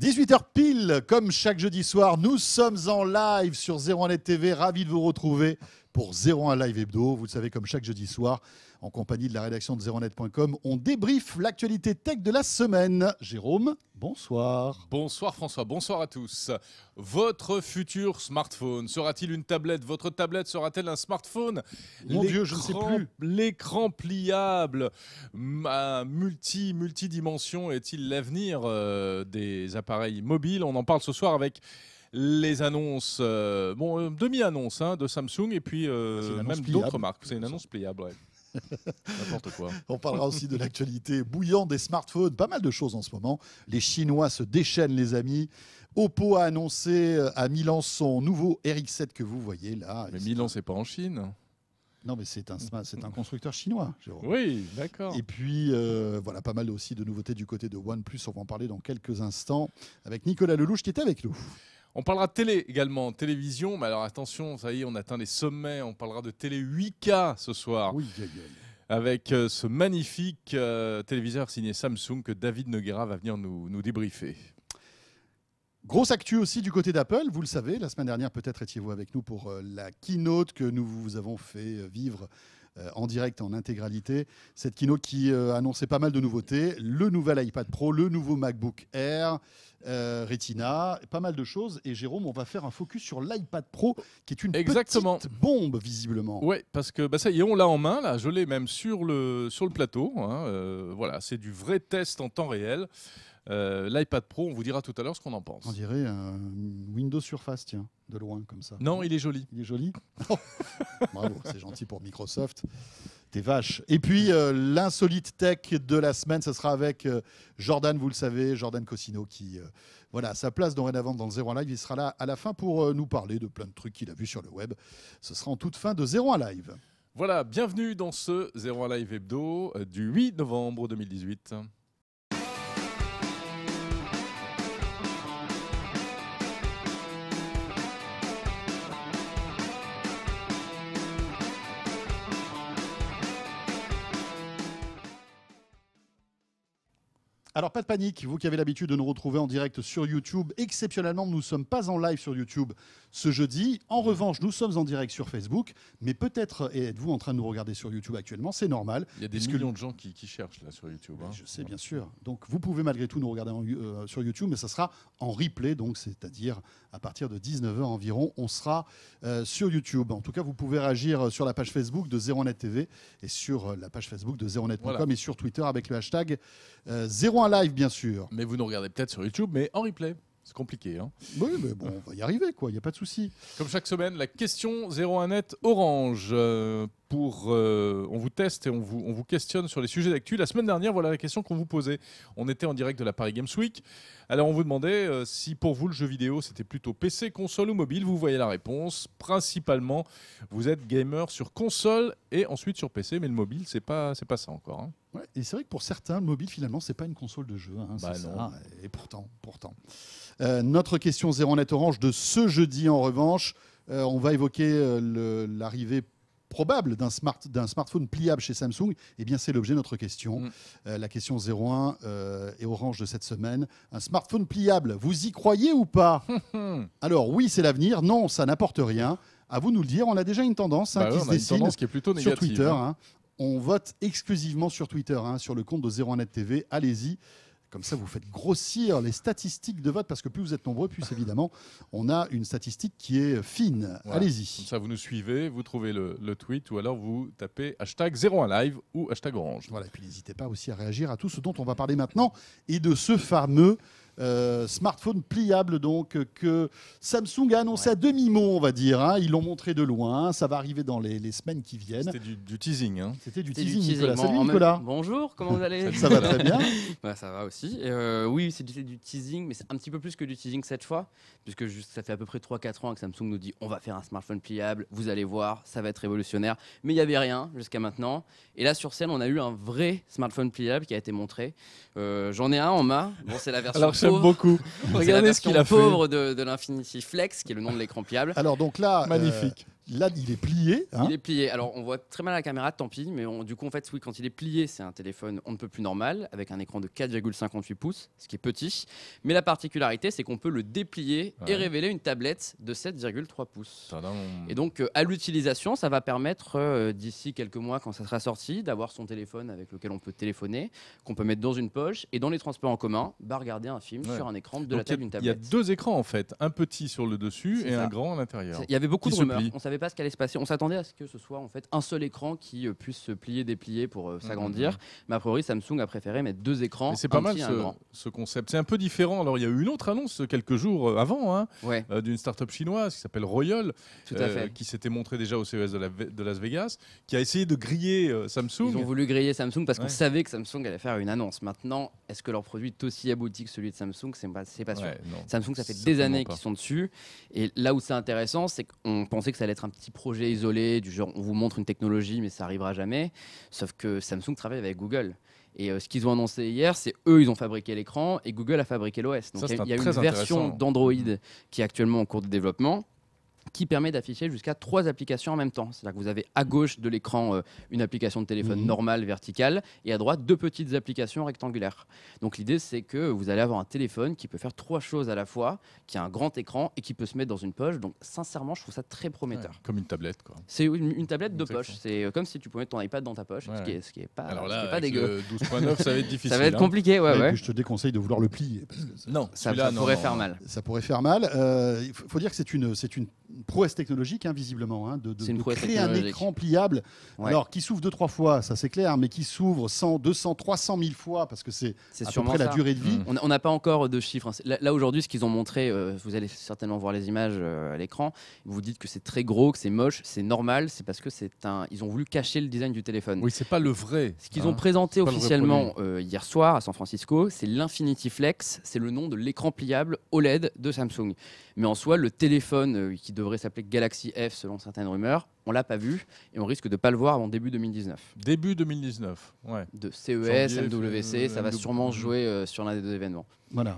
18h pile, comme chaque jeudi soir, nous sommes en live sur 01net TV. Ravi de vous retrouver pour 01 Live Hebdo. Vous le savez, comme chaque jeudi soir, en compagnie de la rédaction de 01net.com, on débriefe l'actualité tech de la semaine. Jérôme, bonsoir. Bonsoir François, bonsoir à tous. Votre futur smartphone sera-t-il une tablette? Votre tablette sera-t-elle un smartphone? Mon Dieu, je ne sais plus. L'écran pliable à multidimension est-il l'avenir des appareils mobiles? On en parle ce soir avec les annonces, demi-annonces de Samsung et puis même d'autres marques. C'est une annonce pliable, ouais. N'importe quoi. On parlera aussi de l'actualité bouillante des smartphones. Pas mal de choses en ce moment. Les Chinois se déchaînent, les amis. Oppo a annoncé à Milan son nouveau RX7 que vous voyez là. Mais Milan, c'est pas en Chine. Non, mais c'est un constructeur chinois, Jérôme. Oui, d'accord. Et puis, voilà, pas mal aussi de nouveautés du côté de OnePlus. On va en parler dans quelques instants avec Nicolas Lelouch qui est avec nous. On parlera de télé également, télévision. Mais alors attention, ça y est, on atteint les sommets. On parlera de télé 8K ce soir. Oui, avec ce magnifique téléviseur signé Samsung que David Noguera va venir nous débriefer. Grosse actu aussi du côté d'Apple, vous le savez, la semaine dernière peut-être étiez-vous avec nous pour la keynote que nous vous avons fait vivre en direct, en intégralité. Cette keynote qui annonçait pas mal de nouveautés, le nouvel iPad Pro, le nouveau MacBook Air, Retina, pas mal de choses. Et Jérôme, on va faire un focus sur l'iPad Pro qui est une petite bombe visiblement. Oui, parce que ça y est, on l'a en main, là, je l'ai même sur le plateau. Voilà, c'est du vrai test en temps réel. L'iPad Pro, on vous dira tout à l'heure ce qu'on en pense. On dirait un Windows Surface, tiens, de loin comme ça. Non, il est joli. Il est joli. Bravo, c'est gentil pour Microsoft. T'es vache. Et puis, l'insolite tech de la semaine, ce sera avec Jordan, vous le savez, Jordan Cosino, qui a sa place dorénavant dans le 01 Live. Il sera là à la fin pour nous parler de plein de trucs qu'il a vus sur le web. Ce sera en toute fin de 01 Live. Voilà, bienvenue dans ce 01 Live Hebdo du 8 novembre 2018. Alors, pas de panique, vous qui avez l'habitude de nous retrouver en direct sur YouTube. Exceptionnellement, nous ne sommes pas en live sur YouTube ce jeudi. En revanche, nous sommes en direct sur Facebook. Mais peut-être êtes-vous en train de nous regarder sur YouTube actuellement. C'est normal. Il y a des millions de gens qui cherchent là sur YouTube. Je sais, bien sûr. Donc, vous pouvez malgré tout nous regarder sur YouTube, mais ça sera en replay. Donc, c'est-à-dire à partir de 19h environ, on sera sur YouTube. En tout cas, vous pouvez réagir sur la page Facebook de 01net TV et sur la page Facebook de 01net.com et sur Twitter avec le hashtag 01 Live, bien sûr. Mais vous nous regardez peut-être sur YouTube, mais en replay. C'est compliqué. Oui, mais bon, on va y arriver, quoi. Il n'y a pas de souci. Comme chaque semaine, la question 01net Orange. On vous teste et on vous questionne sur les sujets d'actu. La semaine dernière, voilà la question qu'on vous posait. On était en direct de la Paris Games Week. Alors, on vous demandait si pour vous, le jeu vidéo, c'était plutôt PC, console ou mobile. Vous voyez la réponse. Principalement, vous êtes gamer sur console et ensuite sur PC. Mais le mobile, c'est pas ça encore. Ouais, et c'est vrai que pour certains, le mobile, finalement, c'est pas une console de jeu. Non. Ça. Et pourtant. Notre question 01net Orange de ce jeudi, en revanche, on va évoquer l'arrivée probable d'un smartphone pliable chez Samsung. Eh bien, c'est l'objet de notre question. La question 01 et Orange de cette semaine. Un smartphone pliable, vous y croyez ou pas? Alors, oui, c'est l'avenir. Non, ça n'apporte rien. À vous de nous le dire. On a déjà une tendance qui se dessine qui est plutôt négative, sur Twitter. On vote exclusivement sur Twitter, sur le compte de 01net TV. Allez-y. Comme ça, vous faites grossir les statistiques de vote, parce que plus vous êtes nombreux, plus évidemment, on a une statistique qui est fine. Voilà. Allez-y. Comme ça, vous nous suivez, vous trouvez le tweet, ou alors vous tapez hashtag 01live ou hashtag Orange. Voilà, et puis n'hésitez pas aussi à réagir à tout ce dont on va parler maintenant, et de ce fameux smartphone pliable donc que Samsung a annoncé à demi-mot, on va dire. Ils l'ont montré de loin. Ça va arriver dans les semaines qui viennent. C'était du teasing. C'était du teasing, Nicolas. Salut Nicolas. Bonjour, comment vous allez? Ça va très bien. Ça va aussi. Oui, c'est du teasing, mais c'est un petit peu plus que du teasing cette fois, puisque ça fait à peu près 3-4 ans que Samsung nous dit on va faire un smartphone pliable, vous allez voir, ça va être révolutionnaire. Mais il n'y avait rien jusqu'à maintenant. Et là, sur scène, on a eu un vrai smartphone pliable qui a été montré. J'en ai un en main. Bon, c'est la version Alors, j'aime beaucoup. Regardez ce qu'il a fait. Pauvre de l'Infinity Flex, qui est le nom de l'écran pliable. Alors donc là, magnifique. Là, il est plié. Hein. Il est plié. Alors, on voit très mal à la caméra, tant pis. Mais du coup, en fait, oui, quand il est plié, c'est un téléphone on ne peut plus normal, avec un écran de 4,58 pouces, ce qui est petit. Mais la particularité, c'est qu'on peut le déplier et révéler une tablette de 7,3 pouces. Tadam. Et donc, à l'utilisation, ça va permettre, d'ici quelques mois, quand ça sera sorti, d'avoir son téléphone avec lequel on peut téléphoner, qu'on peut mettre dans une poche, et dans les transports en commun, regarder un film sur un écran de la Donc, taille d'une il y a tablette. 2 écrans en fait, un petit sur le dessus C'est et ça. un grand à l'intérieur. Il y avait beaucoup Qui de se rumeurs. plie. On savait pas ce qu'allait se passer. On s'attendait à ce que ce soit en fait un seul écran qui puisse se plier, déplier pour s'agrandir. Mais a priori, Samsung a préféré mettre 2 écrans. Mais c'est pas un mal petit et un grand. ce concept. C'est un peu différent. Alors il y a eu une autre annonce quelques jours avant hein, Ouais, d'une start-up chinoise qui s'appelle Royal, tout à fait. qui s'était montrée déjà au CES de Las Vegas, qui a essayé de griller Samsung. Ils ont voulu griller Samsung parce qu'on Ouais. savait que Samsung allait faire une annonce. Maintenant, est-ce que leur produit est aussi abouti que celui de Samsung? C'est pas sûr. Ouais, non. Samsung, ça fait des Certainement années pas. qu'ils sont dessus. Et là où c'est intéressant, c'est qu'on pensait que ça allait être un petit projet isolé, du genre on vous montre une technologie, mais ça arrivera jamais. Sauf que Samsung travaille avec Google. Et ce qu'ils ont annoncé hier, c'est eux, ils ont fabriqué l'écran et Google a fabriqué l'OS. Donc Ça, il y a c'est une très version intéressant. d'Android qui est actuellement en cours de développement, qui permet d'afficher jusqu'à 3 applications en même temps. C'est-à-dire que vous avez à gauche de l'écran une application de téléphone normale, verticale, et à droite 2 petites applications rectangulaires. Donc l'idée, c'est que vous allez avoir un téléphone qui peut faire 3 choses à la fois, qui a un grand écran et qui peut se mettre dans une poche. Donc sincèrement, je trouve ça très prometteur. Ouais, comme une tablette quoi. C'est une tablette de Exactement. poche. C'est comme si tu pouvais mettre ton iPad dans ta poche, Ouais. ce qui est pas, Alors ce qui là, est pas avec dégueu. le 12.9, ça va être difficile. Ça va être hein. compliqué, ouais, Et ouais. puis, je te déconseille de vouloir le plier. Parce que Non, Ça celui-là, non, pourrait non, faire non. mal. ça pourrait faire mal. Il faut dire que c'est une prouesse technologique, hein, visiblement, hein, de C'est une prouesse créer un technologique. écran pliable. Ouais. Alors, qui s'ouvre 2-3 fois, ça c'est clair, mais qui s'ouvre 100, 200, 300 000 fois, parce que c'est C'est à peu sûrement près la ça. durée de vie. On n'a pas encore de chiffres. Hein. Là aujourd'hui, ce qu'ils ont montré, vous allez certainement voir les images à l'écran. Vous vous dites que c'est très gros, que c'est moche, c'est normal. C'est parce que ils ont voulu cacher le design du téléphone. Oui, c'est pas le vrai. Ce qu'ils hein. ont présenté C'est pas le vrai officiellement hier soir à San Francisco, c'est l'Infinity Flex. C'est le nom de l'écran pliable OLED de Samsung. Mais en soi, le téléphone qui devrait s'appeler Galaxy F selon certaines rumeurs, on l'a pas vu et on risque de pas le voir avant début 2019. Début 2019. Ouais. De CES, Janvier, MWC, ça va MW. sûrement se jouer sur l'un des 2 événements. Voilà.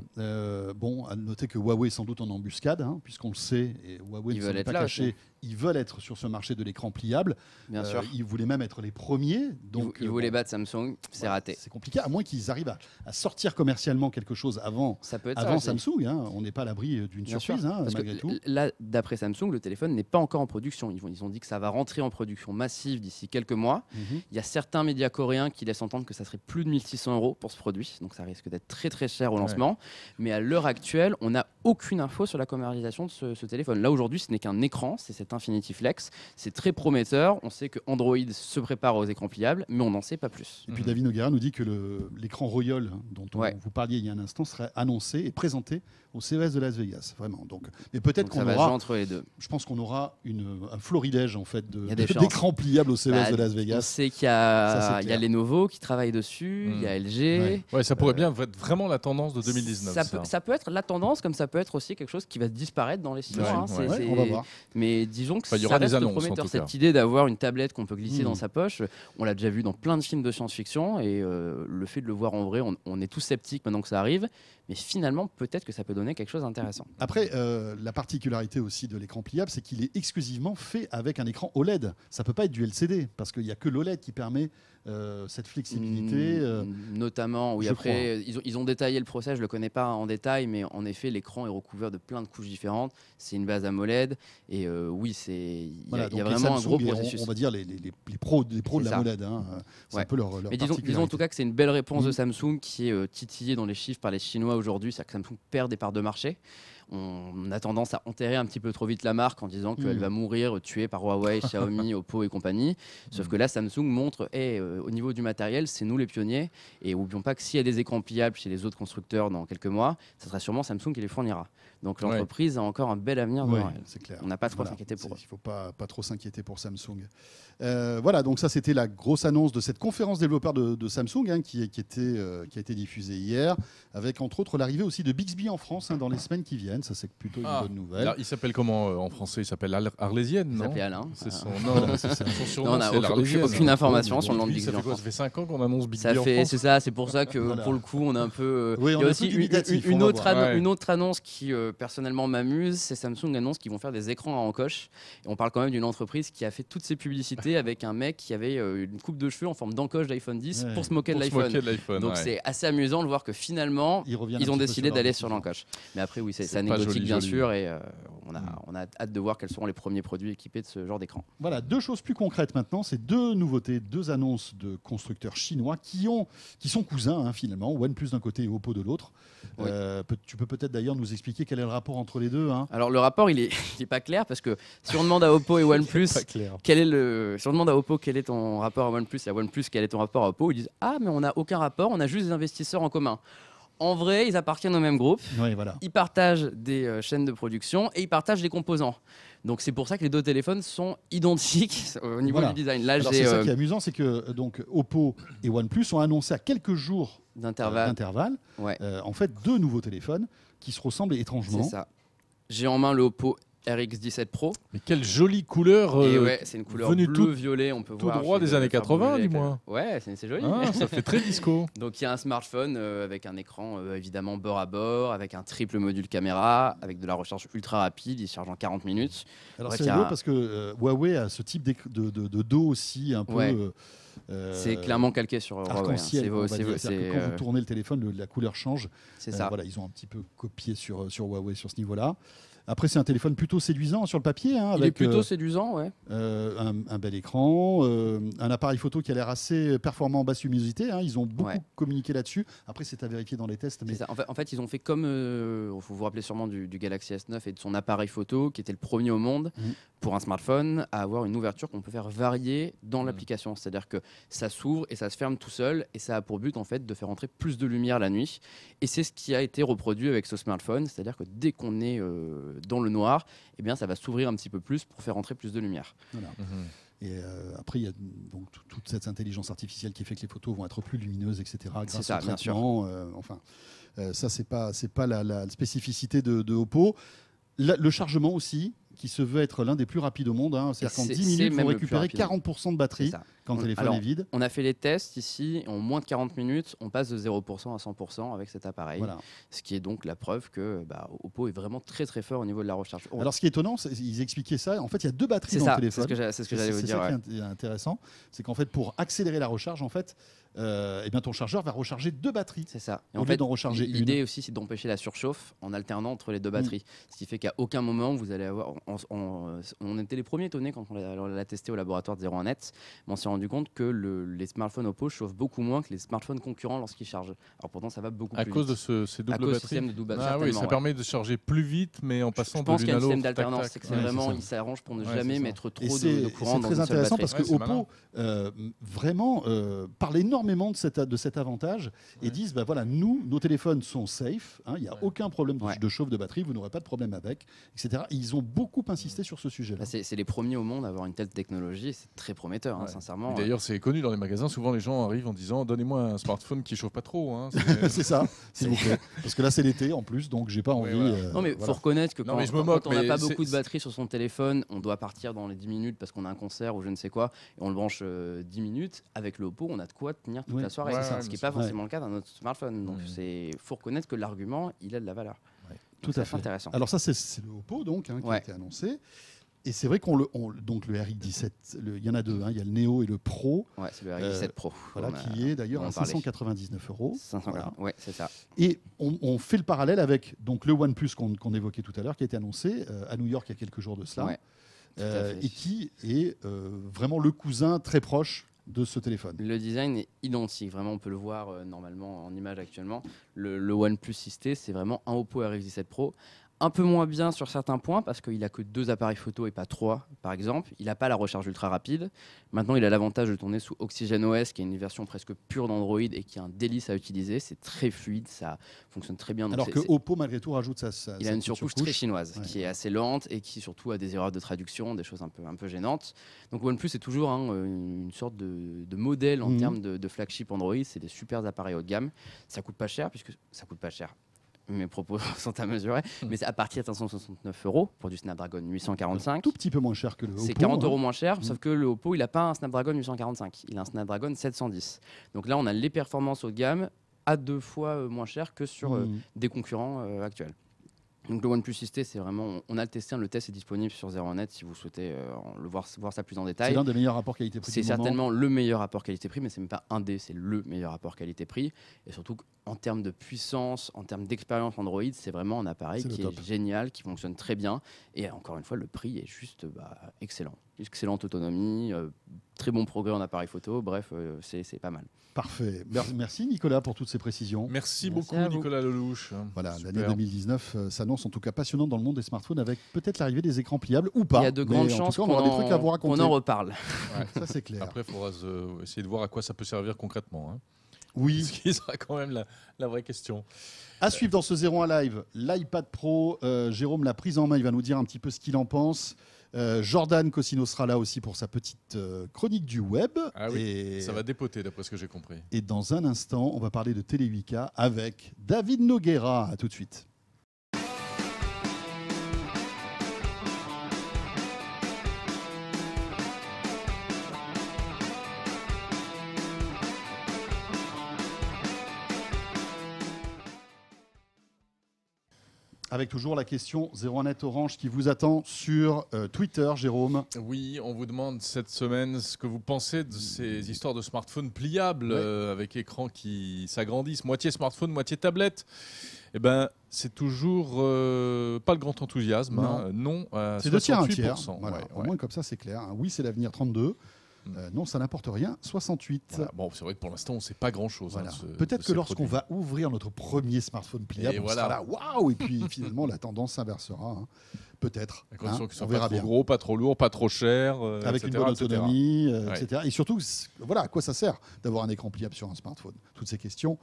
Bon, à noter que Huawei est sans doute en embuscade, hein, puisqu'on le sait, et Huawei Ils ne s'en veulent est être pas là caché. aussi. Ils veulent être sur ce marché de l'écran pliable. Bien sûr. Ils voulaient même être les premiers. Donc, Ils voulaient battre Samsung, c'est voilà, raté. C'est compliqué, à moins qu'ils arrivent à sortir commercialement quelque chose avant Ça peut être avant ça aussi. Samsung. Hein. On n'est pas à l'abri d'une Bien surprise, sûr. hein, Parce malgré que tout. là, d'après Samsung, le téléphone n'est pas encore en production. Ils ont dit que ça va rentrer en production massive d'ici quelques mois. Mhm. Il y a certains médias coréens qui laissent entendre que ça serait plus de 1600 € pour ce produit. Donc ça risque d'être très très cher au lancement. Mais à l'heure actuelle, on n'a aucune info sur la commercialisation de ce téléphone. Là aujourd'hui, ce n'est qu'un écran, c'est cet Infinity Flex. C'est très prometteur. On sait que Android se prépare aux écrans pliables, mais on n'en sait pas plus. Et puis David Noguera nous dit que l'écran Royal, hein, dont Ouais. vous parliez il y a un instant, serait annoncé et présenté au CES de Las Vegas. Vraiment. Donc, mais peut-être Donc ça qu'on va jouer aura, entre les deux. je pense qu'on aura un florilège en fait Il y a des chances. d'écrans pliables au CES Bah, de Las On Vegas. sait qu'il y Ça, a, c'est il y a clair. Lenovo qui travaille dessus, il y a LG. Ouais. Ouais, ça pourrait bien être vraiment la tendance de 2019. Ça peut être la tendance, comme ça peut être aussi quelque chose qui va disparaître dans les 6 mois. hein. ouais. Ouais, on va voir. Mais disons que Enfin, il y ça aura des reste annonces, en prometteur. tout cas. Cette idée d'avoir une tablette qu'on peut glisser Mm. dans sa poche, on l'a déjà vu dans plein de films de science-fiction. Et le fait de le voir en vrai, on est tous sceptiques maintenant que ça arrive. Mais finalement, peut-être que ça peut donner quelque chose d'intéressant. Après, la particularité aussi de l'écran pliable, c'est qu'il est exclusivement fait avec un écran OLED. Ça peut pas être du LCD, parce qu'il n'y a que l'OLED qui permet cette flexibilité. Notamment, oui, je après, ils ont détaillé le procès, je le connais pas en détail, mais en effet, l'écran est recouvert de plein de couches différentes. C'est une base AMOLED, et oui, il y a donc les vraiment un Samsung, gros les- processus. on va dire les pros de C'est la ça. AMOLED. Hein. C'est Ouais. un peu leur Mais disons en particularité. tout cas que c'est une belle réponse de Mhm. Samsung qui est titillée dans les chiffres par les Chinois aujourd'hui. C'est-à-dire que Samsung perd des parts de marché. On a tendance à enterrer un petit peu trop vite la marque en disant qu'elle Mhm. va mourir tuée par Huawei, Xiaomi, Oppo et compagnie. Sauf que là, Samsung montre, au niveau du matériel, c'est nous les pionniers. Et n'oublions pas que s'il y a des écrans pliables chez les autres constructeurs dans quelques mois, ce sera sûrement Samsung qui les fournira. Donc l'entreprise a encore un bel avenir devant Ouais, elle. c'est clair. On n'a pas trop à Voilà, s'inquiéter pour eux. il ne faut pas trop s'inquiéter pour Samsung. Voilà, donc ça c'était la grosse annonce de cette conférence développeur de Samsung hein, qui a été diffusée hier, avec entre autres l'arrivée aussi de Bixby en France hein, dans les semaines qui viennent. Ça c'est plutôt une bonne nouvelle. Alors, il s'appelle comment en français? Il s'appelle Arlésienne, Il non? s'appelait Alain. C'est son, non, c'est son surnom, Non, on n'a c'est l'Arlésienne. aucune information sur le nom de Puis, ça fait quoi? Ça fait 5 ans qu'on annonce Big Ça B en fait, France. c'est ça, c'est pour ça que Voilà. pour le coup, on est un peu. Oui, il on y est a un aussi peu dubitatif, on va voir. Ouais. une autre annonce qui personnellement m'amuse, c'est Samsung annonce qu'ils vont faire des écrans à encoche. Et on parle quand même d'une entreprise qui a fait toutes ses publicités avec un mec qui avait une coupe de cheveux en forme d'encoche d'iPhone 10 Ouais. pour se moquer de Pour se moquer l'iPhone. de l'iPhone. Donc ouais. c'est assez amusant de voir que finalement Ils reviennent ils un ont petit peu décidé leur d'aller décision. sur l'encoche. Mais après oui, c'est C'est pas anecdotique joli, bien joli. sûr et on a hâte de voir quels seront les premiers produits équipés de ce genre d'écran. Voilà, deux choses plus concrètes maintenant. C'est deux nouveautés, deux annonces de constructeurs chinois qui sont cousins finalement, OnePlus d'un côté et Oppo de l'autre. Oui. Tu peux peut-être d'ailleurs nous expliquer quel est le rapport entre les deux. Alors le rapport il est pas clair parce que si on demande à Oppo et OnePlus Pas clair. si on demande à Oppo quel est ton rapport à OnePlus et à OnePlus quel est ton rapport à Oppo, ils disent ah mais on n'a aucun rapport, on a juste des investisseurs en commun. En vrai, ils appartiennent au même groupe, Oui, voilà. ils partagent des chaînes de production et ils partagent des composants. Donc c'est pour ça que les deux téléphones sont identiques au niveau Voilà. du design. Là Alors j'ai c'est ça qui est amusant, c'est que donc Oppo et OnePlus ont annoncé à quelques jours d'intervalle, Ouais. en fait, deux nouveaux téléphones qui se ressemblent étrangement. C'est ça. J'ai en main le Oppo RX17 Pro. Mais quelle jolie couleur. Et ouais, c'est une couleur venue bleu-violet, on peut tout voir. droit je vais des années le faire 80, bouger avec dis-moi. Ouais, c'est joli. Ah, ça fait très disco. Donc il y a un smartphone avec un écran évidemment bord à bord, avec un triple module caméra, avec de la recharge ultra rapide, il se charge en 40 minutes. Alors Ouais, c'est qu'il y a rigolo un- parce que Huawei a ce type de dos aussi un peu. Ouais. C'est clairement calqué sur Huawei, hein. arc-en-ciel. on va C'est- dire. c'est- C'est-à-dire que quand vous tournez le téléphone, la couleur change. c'est ça. Voilà, ils ont un petit peu copié sur Huawei sur ce niveau-là. Après, c'est un téléphone plutôt séduisant sur le papier, hein, Il est avec plutôt séduisant, ouais. un bel écran, un appareil photo qui a l'air assez performant en basse luminosité. Hein. Ils ont beaucoup Ouais. communiqué là-dessus. Après, c'est à vérifier dans les tests. Mais C'est ça. En fait, ils ont fait comme vous vous rappelez sûrement du Galaxy S9 et de son appareil photo, qui était le premier au monde pour un smartphone à avoir une ouverture qu'on peut faire varier dans l'application. C'est-à-dire que ça s'ouvre et ça se ferme tout seul, et ça a pour but en fait de faire entrer plus de lumière la nuit. Et c'est ce qui a été reproduit avec ce smartphone, c'est-à-dire que dès qu'on est dans le noir, eh bien, ça va s'ouvrir un petit peu plus pour faire entrer plus de lumière. voilà. Mhm. Et après, il y a donc toute cette intelligence artificielle qui fait que les photos vont être plus lumineuses, etc. Grâce C'est ça, au bien sûr. traitement. Ça, c'est pas la spécificité de Oppo. Le chargement aussi, qui se veut être l'un des plus rapides au monde. Hein. C'est-à-dire qu'en C'est- 10 c'est minutes, vous même le récupérez plus rapide. 40% de C'est batterie ça. quand le téléphone Alors, est vide. On a fait les tests ici, et en moins de 40 minutes, on passe de 0% à 100% avec cet appareil. Voilà. Ce qui est donc la preuve que Oppo est vraiment très très fort au niveau de la recharge. Alors, ce qui est étonnant, ils expliquaient ça. En fait, il y a deux batteries C'est dans ça, le téléphone. c'est ce que j'allais vous dire. ça Ouais. qui est intéressant. C'est qu'en fait, pour accélérer la recharge, en fait, eh bien, ton chargeur va recharger deux batteries. C'est ça. Et Au en lieu fait, d'en recharger l'idée aussi, c'est d'empêcher la surchauffe en alternant entre les deux batteries. Ce qui fait qu'à aucun moment, vous allez avoir. On était les premiers étonnés quand on l'a testé au laboratoire de 01net, mais on s'est rendu compte que les smartphones Oppo chauffent beaucoup moins que les smartphones concurrents lorsqu'ils chargent. Alors pourtant, ça va beaucoup À plus cause vite. de ces À doubles cause du batteries. système de double Ah oui, certainement, ça ouais. permet de charger plus vite, mais en Je passant de pense l'une qu'il y a à un l'autre. système tac, d'alternance, tac. c'est que c'est Ouais, vraiment, c'est ça. il s'arrange pour ne Ouais, jamais c'est ça. mettre trop Et de c'est courant dans très une seule intéressant batterie. parce Ouais, que c'est malin. Oppo vraiment parle énormément de cet avantage et Ouais. disent bah voilà, nos téléphones sont safe, hein, il n'y a Ouais. aucun problème Ouais. de chauffe de batterie, vous n'aurez pas de problème avec, etc. Et ils ont beaucoup insisté sur ce sujet-là. Bah, c'est les premiers au monde à avoir une telle technologie, c'est très prometteur, hein, Ouais. sincèrement. Et D'ailleurs, c'est connu dans les magasins. Souvent, les gens arrivent en disant donnez-moi un smartphone qui chauffe pas trop. Hein. C'est ça, s'il vous plaît. Parce que là, c'est l'été en plus, donc j'ai pas envie. voilà. Non mais il voilà. faut reconnaître que Non, quand, mais je me quand moque, on n'a mais pas c'est- beaucoup de batterie sur son téléphone, on doit partir dans les 10 minutes parce qu'on a un concert ou je ne sais quoi, et on le branche 10 minutes, avec le Oppo on a de quoi tenir toute Oui, la soirée, ouais, ce ouais, qui n'est mais pas c'est- forcément le cas d'un autre smartphone. Donc Mhm. il faut reconnaître que l'argument, il a de la valeur. Tout C'est à fait. intéressant. Alors ça, c'est le Oppo donc qui a Ouais. été annoncé. Et c'est vrai donc le RX17, il y en a deux, hein, il y a le Neo et le Pro, Ouais, c'est le RX7 Pro. voilà, On a- qui est d'ailleurs on à en parlait. 599 €. 500, Voilà. Ouais, c'est ça. Et on fait le parallèle avec donc, le OnePlus qu'on évoquait tout à l'heure, qui a été annoncé à New York il y a quelques jours de cela, Ouais, tout à fait. et qui est vraiment le cousin très proche de ce téléphone. Le design est identique, vraiment on peut le voir normalement en image actuellement. Le OnePlus 6T, c'est vraiment un Oppo RX17 Pro. Un peu moins bien sur certains points parce qu'il n'a que 2 appareils photo et pas 3 par exemple. Il n'a pas la recharge ultra rapide. Maintenant il a l'avantage de tourner sous OxygenOS qui est une version presque pure d'Android et qui est un délice à utiliser. C'est très fluide, ça fonctionne très bien. Donc Alors c'est- que c'est- Oppo malgré tout rajoute sa il a une petite surcouche très chinoise Ouais. qui est assez lente et qui surtout a des erreurs de traduction, des choses un peu gênantes. Donc OnePlus est toujours une sorte de modèle en Mhm. termes de flagship Android. C'est des super appareils haut de gamme. Ça coûte pas cher puisque ça coûte pas cher. mes propos sont à mesurer, mais c'est à partir de 569 € pour du Snapdragon 845. Tout petit peu moins cher que le Oppo. C'est 40 € hein. moins cher, sauf que le Oppo, il n'a pas un Snapdragon 845, il a un Snapdragon 710. Donc là, on a les performances haut de gamme à 2 fois moins cher que sur des concurrents actuels. Donc le OnePlus 6T, c'est vraiment, on a le testé, le test est disponible sur 01net si vous souhaitez voir ça plus en détail. C'est l'un des meilleurs rapports qualité-prix. C'est du moment. certainement le meilleur rapport qualité-prix, mais c'est même pas un des, c'est le meilleur rapport qualité-prix. Et surtout en termes de puissance, en termes d'expérience Android, c'est vraiment un appareil qui est génial, qui fonctionne très bien. Et encore une fois, le prix est juste excellent. Excellente autonomie, très bon progrès en appareil photo. Bref, c'est pas mal. Parfait. Merci Nicolas pour toutes ces précisions. Merci beaucoup Nicolas Lelouch. Voilà, Super. l'année 2019 s'annonce en tout cas passionnante dans le monde des smartphones avec peut-être l'arrivée des écrans pliables ou pas. Il y a de grandes chances qu'on aura des trucs à vous raconter. qu'on en reparle. Ouais. Ça c'est clair. Après, il faudra essayer de voir à quoi ça peut servir concrètement. Hein. Oui. Ce qui sera quand même la vraie question. À suivre dans ce 01 Live, l'iPad Pro. Jérôme l'a prise en main, il va nous dire un petit peu ce qu'il en pense. Jordan Cosino sera là aussi pour sa petite chronique du web. Ah oui, ça va dépoter d'après ce que j'ai compris. Et dans un instant, on va parler de Télé 8K avec David Noguera. À tout de suite. Avec toujours la question 01net Orange qui vous attend sur Twitter, Jérôme. Oui, on vous demande cette semaine ce que vous pensez de ces histoires de smartphones pliables avec écran qui s'agrandissent, moitié smartphone, moitié tablette. Eh ben, c'est toujours pas le grand enthousiasme. Non, c'est 2 tiers, 1 tiers. Voilà, Au moins comme ça, c'est clair. Oui, c'est l'avenir 32. Non, ça n'apporte rien, 68. Voilà. Bon, c'est vrai que pour l'instant, on ne sait pas grand-chose. Voilà. Hein, peut-être que lorsqu'on va ouvrir notre premier smartphone pliable, on sera là, waouh. Et puis finalement, la tendance s'inversera. Hein. Peut-être. À condition qu'ils soient on verra pas trop bien. gros, pas trop lourd, pas trop cher. Avec etc., une bonne autonomie, etc. etc. Et surtout, voilà, à quoi ça sert d'avoir un écran pliable sur un smartphone? Toutes ces questions,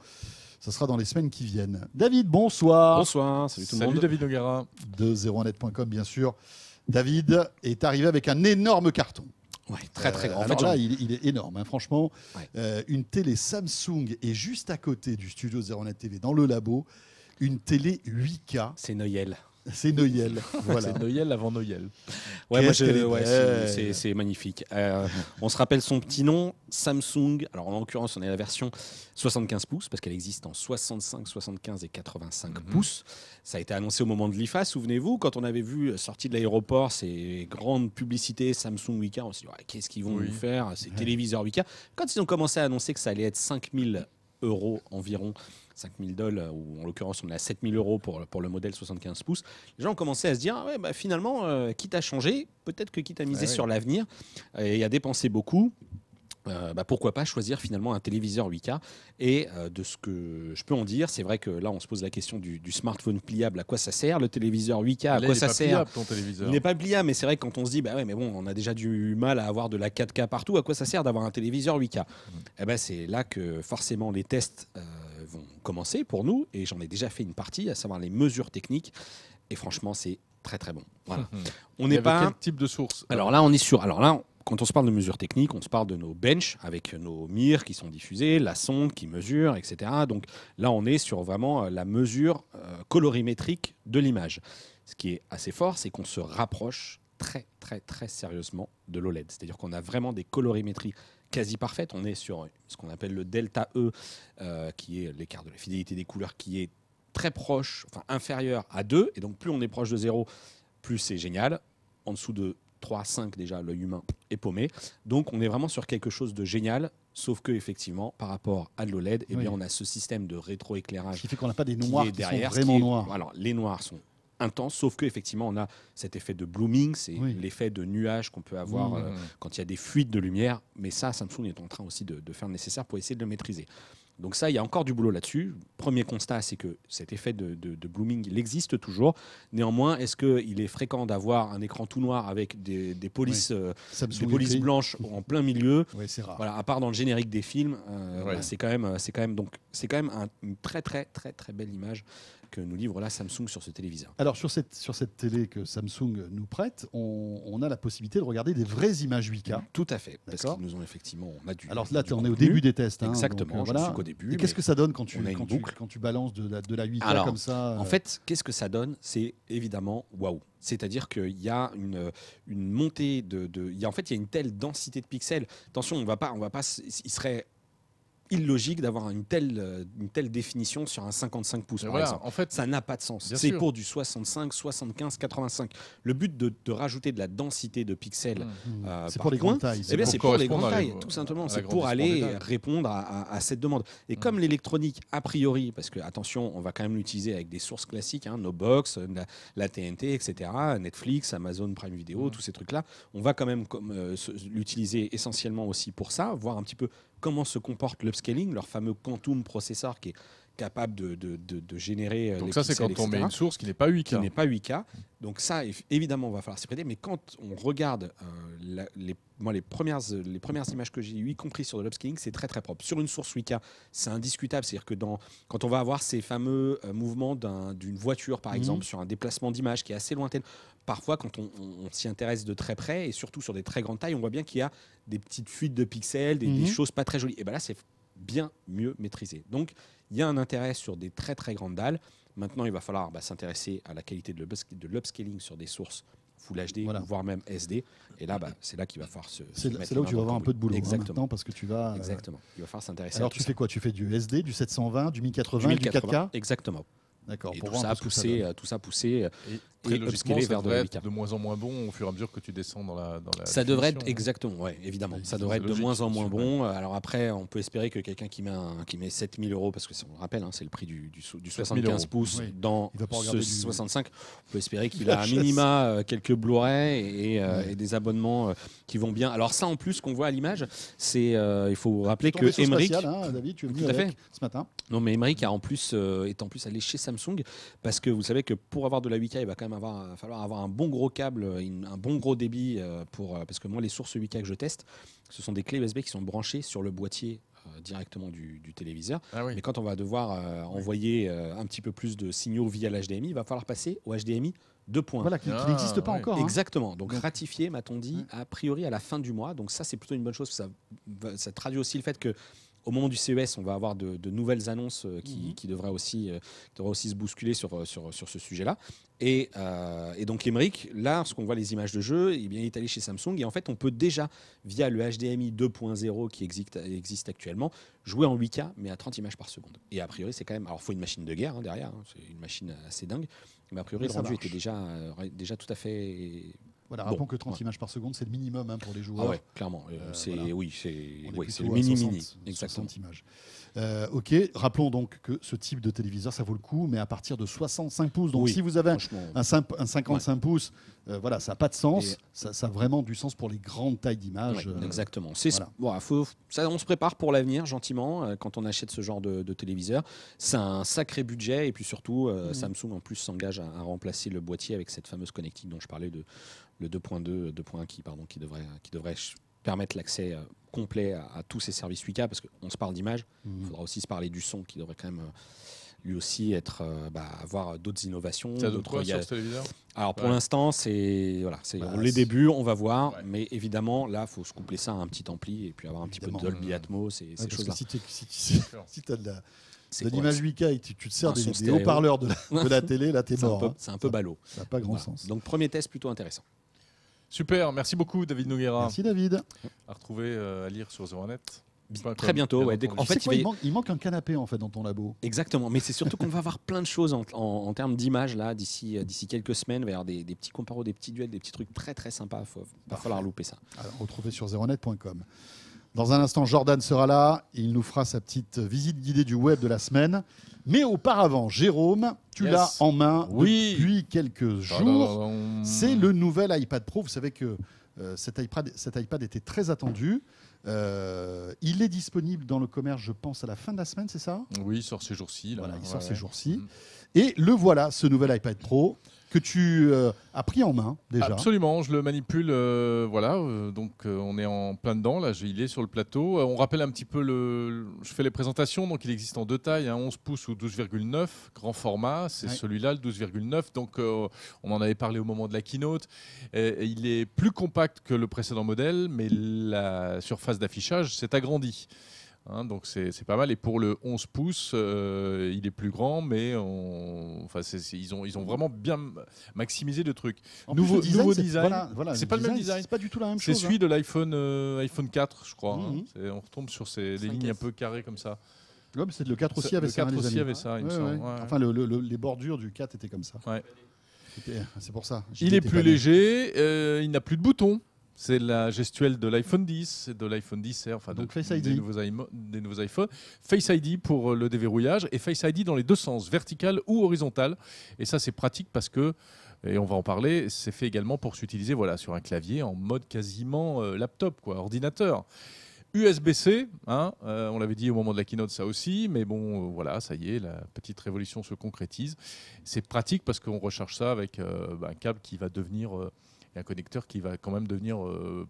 ça sera dans les semaines qui viennent. David, bonsoir. Bonsoir, salut tout le monde. Salut David Noguera. De 01net.com, bien sûr. David est arrivé avec un énorme carton. Ouais, très très grand. Alors là, il est énorme, hein, franchement. Ouais. Une télé Samsung et juste à côté du studio 01net TV, dans le labo, une télé 8K. C'est Noël. C'est Noël. Voilà. C'est Noël avant Noël. Ouais, Qu'est-ce c'est magnifique. On se rappelle son petit nom, Samsung. Alors en l'occurrence, on est la version 75 pouces parce qu'elle existe en 65, 75 et 85 pouces. Ça a été annoncé au moment de l'IFA, souvenez-vous, quand on avait vu sorti de l'aéroport ces grandes publicités Samsung 8K, on s'est dit qu'est-ce qu'ils vont nous faire, ces téléviseurs 8K. Quand ils ont commencé à annoncer que ça allait être 5 000 € environ, 5 000 $, ou en l'occurrence on est à 7 000 € pour le modèle 75 pouces, les gens ont commencé à se dire finalement, quitte à changer, peut-être que quitte à miser sur l'avenir et à dépenser beaucoup, pourquoi pas choisir finalement un téléviseur 8K. Et de ce que je peux en dire, c'est vrai que là on se pose la question du smartphone pliable, à quoi ça sert le téléviseur 8K, à quoi ça sert. Pliable, ton téléviseur. Il n'est pas pliable, mais c'est vrai que quand on se dit mais bon, on a déjà du mal à avoir de la 4K partout, à quoi ça sert d'avoir un téléviseur 8K? C'est là que forcément les tests vont commencer pour nous, et j'en ai déjà fait une partie, à savoir les mesures techniques, et franchement c'est très très bon. Voilà. On n'est pas quel type de source? Alors là on est sur quand on se parle de mesures techniques, on se parle de nos benches avec nos mires qui sont diffusés, la sonde qui mesure, etc. Donc là, on est sur vraiment la mesure colorimétrique de l'image. Ce qui est assez fort, c'est qu'on se rapproche très, très, très sérieusement de l'OLED. C'est-à-dire qu'on a vraiment des colorimétries quasi parfaites. On est sur ce qu'on appelle le delta E, qui est l'écart de la fidélité des couleurs, qui est très proche, enfin inférieur à 2. Et donc, plus on est proche de 0, plus c'est génial. En dessous de 3, 5 déjà, l'œil humain est paumé. Donc on est vraiment sur quelque chose de génial, sauf que effectivement, par rapport à de l'OLED, on a ce système de rétroéclairage. Ce qui fait qu'on n'a pas des noirs qui derrière, sont vraiment noirs. Alors les noirs sont intenses, sauf que effectivement on a cet effet de blooming, c'est l'effet de nuage qu'on peut avoir quand il y a des fuites de lumière. Mais ça, Samsung est en train aussi de faire le nécessaire pour essayer de le maîtriser. Donc ça, il y a encore du boulot là-dessus. Premier constat, c'est que cet effet de blooming, il existe toujours. Néanmoins, est-ce qu'il est fréquent d'avoir un écran tout noir avec des polices, des polices blanches en plein milieu? C'est rare. Voilà, à part dans le générique des films, c'est quand même une très très très très belle image que nous livre là Samsung sur ce téléviseur. Alors sur cette télé que Samsung nous prête, on a la possibilité de regarder des vraies images 8K. Tout à fait. Parce qu'ils nous ont effectivement, Alors là, on est au début des tests. Exactement. Donc, voilà. Qu'au début. Et qu'est-ce que ça donne quand tu miracle quand tu balances de la 8K Alors, comme ça. En fait, qu'est-ce que ça donne? C'est évidemment waouh. C'est-à-dire qu'il y a une montée il y a une telle densité de pixels. Attention, on va pas, il serait illogique d'avoir une telle définition sur un 55 pouces, par Voilà, exemple. en fait, Ça n'a pas de sens. Bien C'est sûr. pour du 65, 75, 85. Le but de rajouter de la densité de pixels C'est par pour les coin, grandes tailles. eh bien, pour c'est pour les correspondre grandes à tailles, tout simplement. à C'est pour l'agrandissement aller des dalles. répondre à cette demande. Et comme l'électronique, a priori, parce que attention, on va quand même l'utiliser avec des sources classiques, nos box, la TNT, etc., Netflix, Amazon Prime Video, tous ces trucs-là, on va quand même l'utiliser essentiellement aussi pour ça, voir un petit peu comment se comporte l'upscaling, leur fameux quantum processor qui est capable de générer Donc les ça, c'est pixels, quand on met etc., une source qui n'est pas 8K. qui n'est pas 8K. Donc ça, évidemment, on va falloir s'y prêter. Mais quand on regarde les premières images que j'ai eues, y compris sur de l'upscaling, c'est très très propre. Sur une source 8K, c'est indiscutable. C'est-à-dire que quand on va avoir ces fameux mouvements d'une voiture, par exemple, sur un déplacement d'image qui est assez lointaine, parfois quand on s'y intéresse de très près, et surtout sur des très grandes tailles, on voit bien qu'il y a des petites fuites de pixels, des choses pas très jolies. Et bien là, c'est bien mieux maîtrisé. Donc, il y a un intérêt sur des très très grandes dalles. Maintenant, il va falloir s'intéresser à la qualité de l'upscaling sur des sources Full HD, Voilà. voire même SD. Et là, c'est là qu'il va falloir se C'est mettre là où les tu vas mains avoir dans un peu de boulot Exactement. maintenant parce que tu vas. Exactement. Il va falloir s'intéresser Alors à tout tu ça. fais quoi? Tu fais du SD, du 720, du 1080, Du du 4K? Exactement. D'accord. Et Pour tout voir un ça, peu ce que ça donne. tout ça poussé. Et très logiquement, upscaler ça vers de devrait la être 8K. de moins en moins bon au fur et à mesure que tu descends dans la Ça devrait être définition. exactement, ouais, évidemment. Oui, Ça c'est devrait être de logique, moins en moins là-dessus, bon. Alors après, on peut espérer que quelqu'un qui met 7000 €, parce que on le rappelle, c'est le prix du 75 pouces Oui. dans Il va pas ce regarder du- 65. On peut espérer qu'il La a un chasse. minima quelques Blu-ray Ouais. et des abonnements qui vont bien. Alors ça, en plus, qu'on voit à l'image, c'est il faut rappeler Ton que vaisseau Emmerich, spatial, hein, David, tu es venu Tout à avec fait. ce matin. non mais Emmerich est en plus allé chez Samsung parce que vous savez que pour avoir de la 8K, il va quand même falloir avoir un bon gros câble, un bon gros débit parce que moi les sources 8K que je teste, ce sont des clés USB qui sont branchées sur le boîtier directement du téléviseur. Ah oui. Mais quand on va devoir envoyer un petit peu plus de signaux via l'HDMI, il va falloir passer au HDMI 2.1. Voilà, qui Ah, n'existe pas ouais. encore. hein. Exactement. Donc Donc- ratifié, m'a-t-on dit, a priori à la fin du mois. Donc ça, c'est plutôt une bonne chose. Ça traduit aussi le fait que au moment du CES, on va avoir de nouvelles annonces qui devraient aussi se bousculer sur ce sujet-là. Et donc Emmerich, là, lorsqu'on voit les images de jeu, eh bien, il est allé chez Samsung et en fait, on peut déjà, via le HDMI 2.0 qui existe actuellement, jouer en 8K, mais à 30 images par seconde. Et a priori, c'est quand même... Alors, il faut une machine de guerre derrière, c'est une machine assez dingue, mais a priori, Mais le ça rendu marche. était déjà tout à fait... Voilà, Bon, rappelons que 30 ouais. images par seconde, c'est le minimum hein, pour les Ah joueurs. ouais, clairement. voilà. C'est On est c'est plutôt le à 60, mini. Exactement. 60 images. Ok, rappelons donc que ce type de téléviseur, ça vaut le coup, mais à partir de 65 pouces. Donc Oui, si vous avez franchement. un 55 pouces, voilà, ça n'a pas de sens. Et- Ça a vraiment du sens pour les grandes tailles d'image. Ouais, exactement. voilà. On se prépare pour l'avenir gentiment quand on achète ce genre de téléviseur. C'est un sacré budget et puis surtout Samsung en plus s'engage à remplacer le boîtier avec cette fameuse connectique dont je parlais, le 2.1 qui devrait permettre l'accès complet à tous ces services 8K parce qu'on se parle d'image, il faudra aussi se parler du son qui devrait quand même lui aussi avoir d'autres innovations. Ça donne d'autres- quoi il y a- sur ce téléviseur? Alors pour Ouais. l'instant, c'est Bah, les c'est- débuts, on va voir, Ouais. mais évidemment là, faut se coupler ça à un petit ampli et puis avoir un petit peu de Évidemment. Dolby Atmos et Ouais, ces parce que choses-là. si tu as de C'est l'image 8K et que tu te sers Un son des stéréo. haut-parleurs de la télé, là, t'es c'est un mort. peu, hein. c'est un peu ballot. Ça n'a pas grand Voilà. sens. Donc premier test plutôt intéressant. Super, merci beaucoup David Noguera. Merci David. À retrouver, à lire sur 01net. Très bientôt. Ouais. En Tu sais fait, quoi, il manque un canapé en fait dans ton labo. exactement. Mais c'est surtout qu'on va avoir plein de choses en termes d'image là d'ici quelques semaines. Il va y avoir des petits comparos, des petits duels, des petits trucs très très sympas. Il va falloir louper ça. Alors, retrouvez sur zeronet.com. Dans un instant, Jordan sera là. Il nous fera sa petite visite guidée du web de la semaine. Mais auparavant, Jérôme, tu Yes. l'as en main Oui. depuis quelques jours. C'est le nouvel iPad Pro. Vous savez que cet iPad était très attendu. Il est disponible dans le commerce, je pense, à la fin de la semaine, c'est ça? Oui, il sort ces jours-ci. là. Voilà, il sort Ouais, ces ouais. jours-ci. Mhm. Et le voilà, ce nouvel iPad Pro que tu as pris en main déjà. Absolument, je le manipule. On est en plein dedans. Là, il est sur le plateau. On rappelle un petit peu je fais les présentations. Donc, il existe en deux tailles, 11 pouces ou 12,9, grand format. C'est Ouais. celui-là, le 12,9. Donc, on en avait parlé au moment de la keynote. Et il est plus compact que le précédent modèle, mais la surface d'affichage s'est agrandie. Hein, donc c'est pas mal. Et pour le 11 pouces, il est plus grand, mais ils ont vraiment bien maximisé le truc. En plus, Nouveau le design, design. voilà, C'est pas le même design. C'est pas du tout la même C'est chose. celui de iPhone 4, je crois. Mhm. On retombe sur les 5S. lignes un peu carrées comme ça. Ouais, mais c'est le 4 aussi Le avait ça. 4 les aussi amis. avait ça, il me Ouais, semble. ouais. Ouais. Enfin, les bordures du 4 étaient comme ça. Ouais. C'est pour ça. Il est plus léger, il n'a plus de boutons. C'est la gestuelle de l'iPhone 10, de l'iPhone 10R, enfin Donc de- Face ID. des nouveaux iPhones. Face ID pour le déverrouillage et Face ID dans les deux sens, vertical ou horizontal. Et ça, c'est pratique parce que, et on va en parler, c'est fait également pour s'utiliser sur un clavier en mode quasiment laptop, ordinateur. USB-C, hein, on l'avait dit au moment de la keynote, ça aussi, mais bon, voilà, ça y est, la petite révolution se concrétise. C'est pratique parce qu'on recharge ça avec un câble qui va devenir, et un connecteur qui va quand même devenir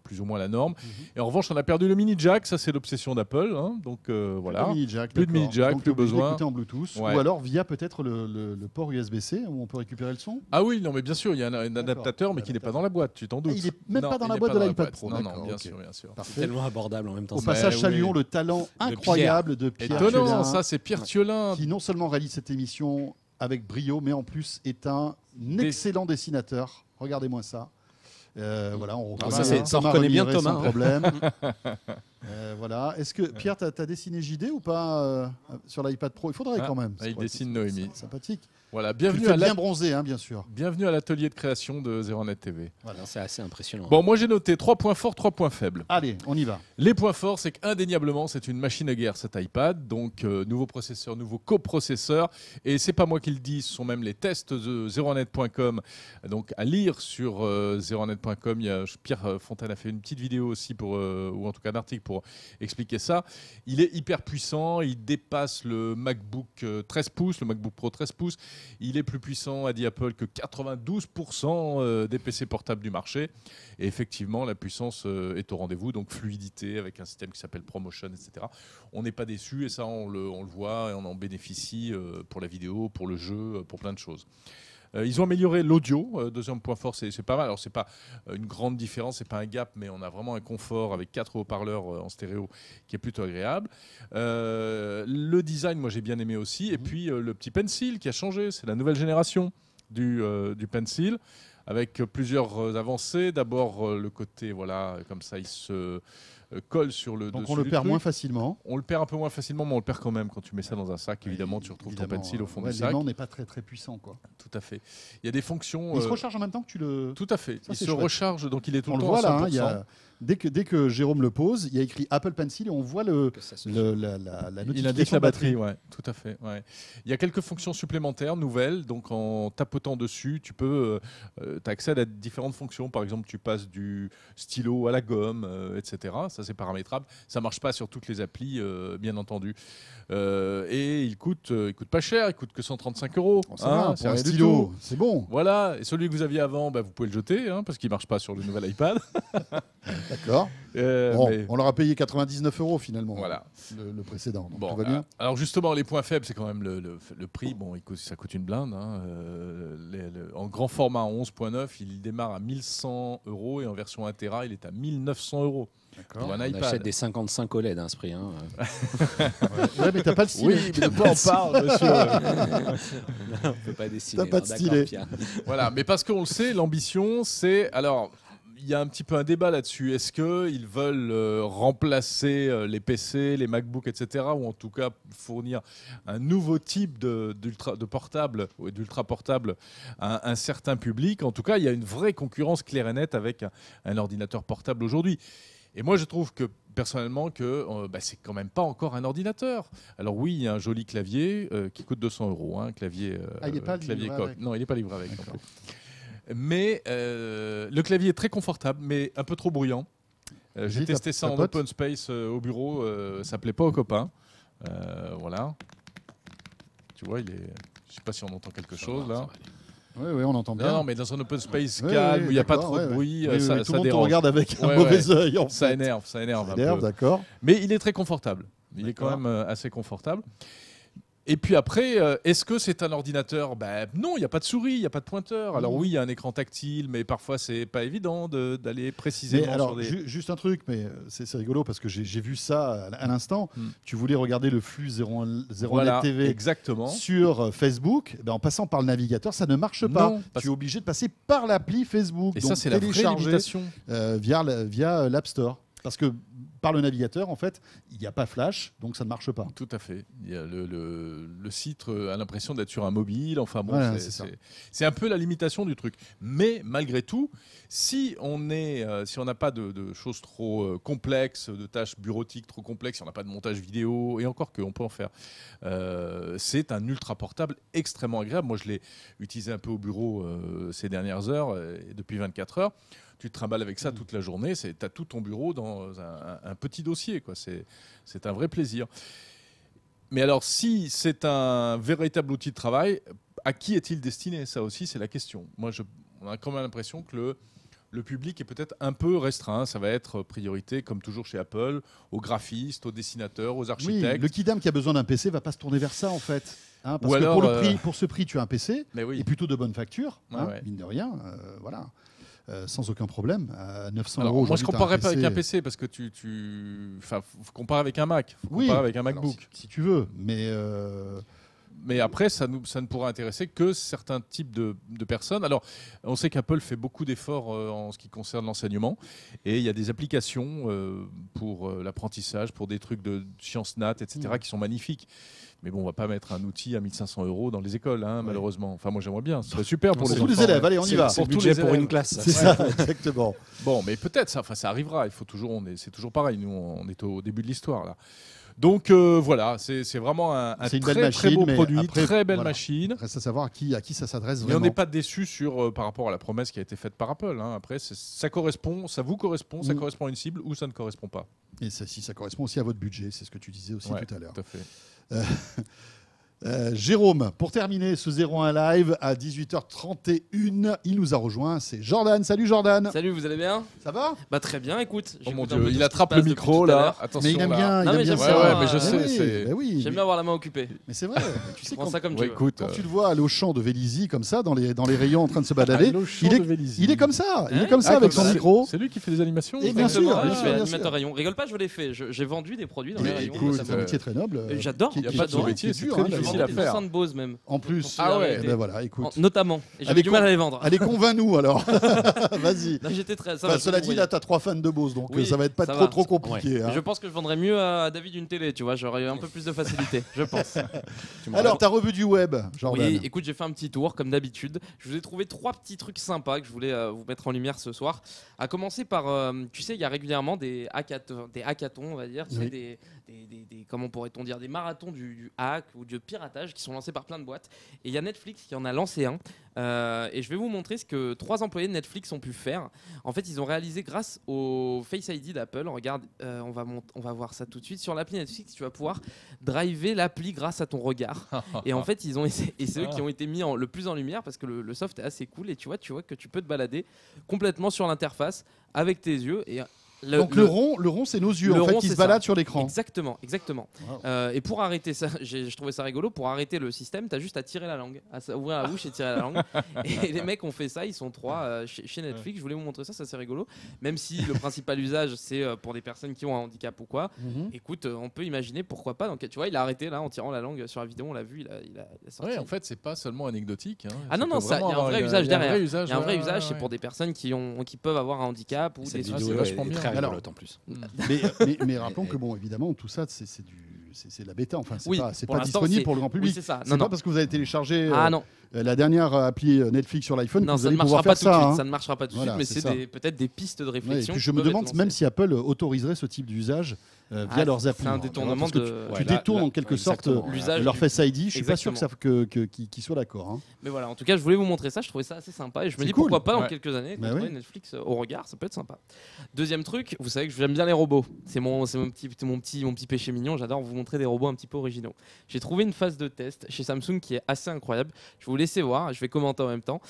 plus ou moins la norme. Et en revanche, on a perdu le mini jack, ça c'est l'obsession d'Apple, hein, donc voilà. Plus de mini jack, Donc, plus t'es obligé besoin. d'écouter en Bluetooth Ouais. ou alors via peut-être le port USB-C où on peut récupérer le son. Ah oui, non, mais bien sûr, il y a un adaptateur, mais qui n'est pas dans la boîte, tu t'en doutes. il est même Non, pas dans il la est boîte pas de dans la l'iPad boîte. Pro. Non, D'accord, bien ok. sûr, bien sûr. Parfait. Tellement abordable en même temps. Au Mais passage, oui. saluons le talent incroyable de Pierre Étonnant, Thiolin, ça c'est Pierre Thiolin. qui non seulement réalise cette émission avec brio, mais en plus est un excellent dessinateur. Regardez-moi ça. Voilà, on Ah, reconnaît, ça, hein, ça, on Thomas reconnaît bien Remilleret sans Thomas, hein. problème. Voilà. Est-ce que Pierre, tu as dessiné JD ou pas sur l'iPad Pro? Il faudrait quand même. il dessine Noémie. C'est sympathique. Voilà, Tu le bienvenue fais à bien bronzé, hein, bien sûr. bienvenue à l'atelier de création de ZeroNet TV. Voilà, c'est assez impressionnant. Bon, moi j'ai noté 3 points forts, 3 points faibles. Allez, on y va. Les points forts, c'est qu'indéniablement, c'est une machine à guerre cet iPad. Donc, nouveau processeur, nouveau coprocesseur. Et c'est pas moi qui le dis, ce sont même les tests de zeronet.com. Donc, à lire sur zeronet.com. Pierre Fontaine a fait une petite vidéo aussi, ou en tout cas un article pour expliquer ça. Il est hyper puissant. Il dépasse le MacBook 13 pouces, le MacBook Pro 13 pouces. Il est plus puissant, a dit Apple, que 92% des PC portables du marché. Et effectivement, la puissance est au rendez-vous, donc fluidité avec un système qui s'appelle ProMotion, etc. On n'est pas déçu et ça, on le voit et on en bénéficie pour la vidéo, pour le jeu, pour plein de choses. Ils ont amélioré l'audio, deuxième point fort, c'est pas mal. Alors c'est pas une grande différence, c'est pas un gap, mais on a vraiment un confort avec 4 haut-parleurs en stéréo qui est plutôt agréable. Le design, moi j'ai bien aimé aussi, et puis le petit Pencil qui a changé, c'est la nouvelle génération du Pencil avec plusieurs avancées. D'abord le côté, voilà, comme ça il se colle sur le Donc dessus on le du perd truc. moins facilement. On le perd un peu moins facilement, mais on le perd quand même quand tu mets ça dans un sac. Évidemment, tu retrouves ton Évidemment, Pencil au fond ouais, du sac. L'aimant n'est pas très très puissant, quoi. Tout à fait. Il y a des fonctions. Il se recharge en même temps que tu le. Tout à fait. Ça, il c'est se chouette. recharge, donc il est tout On le le temps voit à là. 100%. Dès que Jérôme le pose, il y a écrit Apple Pencil et on voit la notification Il indique la batterie, batterie. ouais, tout à fait. Ouais. Il y a quelques fonctions supplémentaires, nouvelles. Donc en tapotant dessus, tu peux, as accès à différentes fonctions. Par exemple, tu passes du stylo à la gomme, etc. Ça, c'est paramétrable. Ça marche pas sur toutes les applis, bien entendu. Et il coûte pas cher. Il coûte que 135 €. Bon, ça va, c'est pour un rien du stylo, tout. c'est bon. Voilà. Et celui que vous aviez avant, vous pouvez le jeter, parce qu'il marche pas sur le nouvel iPad. D'accord. Bon, Mais- on leur a payé 99 € finalement. Voilà. Le précédent. Donc Bon, tout va bien. alors justement, les points faibles, c'est quand même le prix. Bon, ça coûte une blinde. En grand format 11.9, il démarre à 1100 € et en version 1 Tera, il est à 1900 €. D'accord. Pour un On iPad. achète des 55 OLED à ce prix. Hein. Ouais, mais t'as pas le stylet. Oui, mais de quoi on parle, monsieur On peut pas dessiner. T'as pas de D'accord, stylet. Pierre. Voilà, mais parce qu'on le sait, l'ambition, c'est... Alors, il y a un petit peu un débat là-dessus. Est-ce qu'ils veulent remplacer les PC, les MacBooks, etc. ou en tout cas fournir un nouveau type de portable, ou d'ultra portable à un certain public? En tout cas, il y a une vraie concurrence claire et nette avec un ordinateur portable aujourd'hui. Et moi, je trouve que personnellement que c'est quand même pas encore un ordinateur. Alors oui, il y a un joli clavier qui coûte 200 €, un clavier, il est pas clavier livré coque. avec. Non, il n'est pas livré avec. non D'accord. plus. Mais le clavier est très confortable, mais un peu trop bruyant. J'ai Vas-y, testé ça en tapote. open space au bureau, ça plaît pas aux copains. Voilà. Tu vois, je sais pas si on entend quelque chose là. Oui, on entend bien. Non, mais dans un open space Oui, calme oui, où il n'y a pas d'accord, trop de ouais, bruit, ouais. Oui, ça, oui, tout ça le monde te dérange. regarde avec un Ouais, mauvais ouais. œil. En Ça fait. énerve un D'accord. peu. Mais il est très confortable. Il est quand D'accord. même assez confortable. Et puis après, est-ce que c'est un ordinateur ? Non, il n'y a pas de souris, il n'y a pas de pointeur. Alors oui, il y a un écran tactile, mais parfois c'est pas évident d'aller précisément Mais alors, sur des... juste un truc, mais c'est rigolo parce que j'ai vu ça à l'instant. Tu voulais regarder le flux 01 Voilà, TV exactement. sur Facebook. En passant par le navigateur, ça ne marche pas. Non, parce- Tu es obligé de passer par l'appli Facebook. Et donc ça, c'est la vraie télécharger, limitation. via l'App Store. Parce que par le navigateur, en fait, il n'y a pas Flash, donc ça ne marche pas. Tout à fait. Il y a le site a l'impression d'être sur un mobile. Enfin bon, Voilà, c'est ça. c'est un peu la limitation du truc. Mais malgré tout, si on n'a pas de choses trop complexes, de tâches bureautiques trop complexes, si on n'a pas de montage vidéo, et encore qu'on peut en faire, c'est un ultra portable extrêmement agréable. Moi, je l'ai utilisé un peu au bureau ces dernières heures, et depuis 24 heures. Tu te trimbales avec ça toute la journée, tu as tout ton bureau dans un petit dossier, quoi. C'est un vrai plaisir. Mais alors, si c'est un véritable outil de travail, à qui est-il destiné ? Ça aussi, c'est la question. Moi, on a quand même l'impression que le public est peut-être un peu restreint. Ça va être priorité, comme toujours chez Apple, aux graphistes, aux dessinateurs, aux Oui, architectes. le kidam qui a besoin d'un PC va pas se tourner vers ça, en fait. Hein, parce Ou que alors, pour ce prix, tu as un PC, Mais oui. et plutôt de bonne facture, hein, Ouais. mine de rien. Voilà. Sans aucun problème. À 900 Alors, euros moi, je aujourd'hui, comparerais t'as pas avec un PC parce que faut comparer avec un Mac. Faut Oui, comparer avec un alors, MacBook. si tu veux, mais Mais après, ça ne pourra intéresser que certains types de personnes. Alors, on sait qu'Apple fait beaucoup d'efforts en ce qui concerne l'enseignement. Et il y a des applications pour l'apprentissage, pour des trucs de sciences nat, etc., qui sont magnifiques. Mais bon, on va pas mettre un outil à 1500 € dans les écoles, hein, malheureusement. Enfin, moi, j'aimerais bien. Ce serait super pour c'est les tous enfants. les élèves. Allez, on y va. C'est le Pour tous budget les pour une élèves. classe. C'est ça, exactement. Bon, mais peut-être, ça arrivera. C'est toujours pareil. Nous, on est au début de l'histoire, là. Donc, voilà, c'est vraiment un C'est une très, belle très machine, beau mais produit, après, très belle voilà. machine. Reste à savoir à qui ça s'adresse Mais vraiment. on n'est pas déçu par rapport à la promesse qui a été faite par Apple. Hein. Après, ça correspond, ça vous correspond, ça correspond à une cible ou ça ne correspond pas. Et si ça correspond aussi à votre budget, c'est ce que tu disais aussi Ouais, tout à l'heure. tout à fait. Jérôme, pour terminer ce 01 live à 18h31, il nous a rejoint, c'est Jordan. Salut Jordan. Salut, vous allez bien? Ça va? Bah très bien, écoute. Oh mon j'écoute un peu Dieu, tout il ce qui attrape se le passe micro depuis tout à là. l'heure. Attention. Mais il aime là. bien, Non, mais j'aime ça. bien, Ouais, mais je euh, sais. Mais oui, c'est- mais oui. J'aime bien avoir la main occupée. Mais c'est vrai. Tu sais, Prends quand, ça comme tu Ouais, veux. écoute, quand tu le vois aller au champ de Vélizy comme ça, dans les rayons en train de se balader, il est comme ça. Il est comme ça Ah, avec comme son ça. micro. C'est lui qui fait les animations. Et bien sûr, Exactement, bien je sûr, suis bien animateur sûr. rayon. Rigole pas, je l'ai fait. J'ai vendu des produits dans Mais les rayons. écoute, ça C'est un métier très noble. J'adore. Il y a J'adore. pas de sous-métier, C'est c'est dur, très hein, Je difficile vendais à des faire. enceintes Bose même. En plus. Ah ouais. Eh ben voilà, écoute. Notamment. Et Allez, j'avais du mal à les vendre. Allez, convainc-nous alors. Vas-y. Non, j'étais très. ça Enfin, va, cela c'est dit, bon, là, t'as 3 fans de Bose, donc Oui, ça va être pas ça trop va. compliqué. hein. Je pense que je vendrais mieux à David une télé, tu vois. J'aurais eu un peu plus de facilité, je pense. Alors, ta revue du web, Jordan. Oui, écoute, j'ai fait un petit tour comme d'habitude. Je vous ai trouvé 3 petits trucs sympas que je voulais vous mettre en lumière ce soir. À commencer par, tu sais, il y a régulièrement des hackathons, on va dire, tu sais, Oui. des comment pourrait-on dire, des marathons du hack ou du piratage qui sont lancés par plein de boîtes. Et il y a Netflix qui en a lancé un. Et je vais vous montrer ce que 3 employés de Netflix ont pu faire. En fait, ils ont réalisé grâce au Face ID d'Apple. Regarde, on va voir ça tout de suite. Sur l'appli Netflix, tu vas pouvoir driver l'appli grâce à ton regard. Et en fait, ils ont essayé, et c'est eux qui ont été mis le plus en lumière parce que le soft est assez cool. Et tu vois que tu peux te balader complètement sur l'interface avec tes yeux. Et Donc le rond, c'est nos yeux le en fait rond, qui se c'est ça. baladent sur l'écran. Exactement. Wow. Et pour arrêter ça, je trouvais ça rigolo. Pour arrêter le système, t'as juste à tirer la langue, à ouvrir la bouche et tirer la langue. Et les mecs ont fait ça, ils sont 3 chez Netflix. Je voulais vous montrer ça, c'est assez rigolo. Même si le principal usage, c'est pour des personnes qui ont un handicap ou quoi. Mhm. Écoute, on peut imaginer pourquoi pas. Donc tu vois, il a arrêté là en tirant la langue sur la vidéo, on l'a vu, il a sorti. Ouais, en fait, c'est pas seulement anecdotique. Hein. Ah non, Ça non, peut ça, il y a vraiment un vrai avoir usage derrière. Il y a Il y a un vrai usage, c'est ouais. pour des personnes qui peuvent avoir un handicap ou Cette des vidéo c'est vachement est bien. très Alors, rigolote en plus. Mais rappelons que bon, évidemment, tout ça, c'est la bêta. Enfin, c'est Oui, pas pour l'instant, disponible c'est- pour le grand Oui, public. c'est ça. C'est Non, pas non. parce que vous avez téléchargé Ah non, la dernière appli Netflix sur l'iPhone que non, vous ça ne allez pouvoir marchera pas faire tout de ça. suite. hein. Ça ne marchera pas tout de Voilà, suite, mais c'est c'est ça. peut-être des pistes de Ouais, et réflexion. puis qui je me peuvent être demande lancées. même si Apple autoriserait ce type d'usage via Ah, leurs applis. c'est un détournement Parce que de- Tu Ouais, là, détournes là, en quelque sorte exactement. L'usage leur du- Face ID. Je suis pas sûr Exactement. qu'ils soient d'accord. hein. Mais voilà, en tout cas, je voulais vous montrer ça. Je trouvais ça assez sympa et je me C'est dis cool. pourquoi pas dans Ouais. quelques années Bah trouver oui. Netflix au regard, ça peut être sympa. Deuxième truc, vous savez que j'aime bien les robots. C'est mon petit péché mignon. J'adore vous montrer des robots un petit peu originaux. J'ai trouvé une phase de test chez Samsung qui est assez incroyable. Je voulais laisser voir. Je vais commenter en même temps.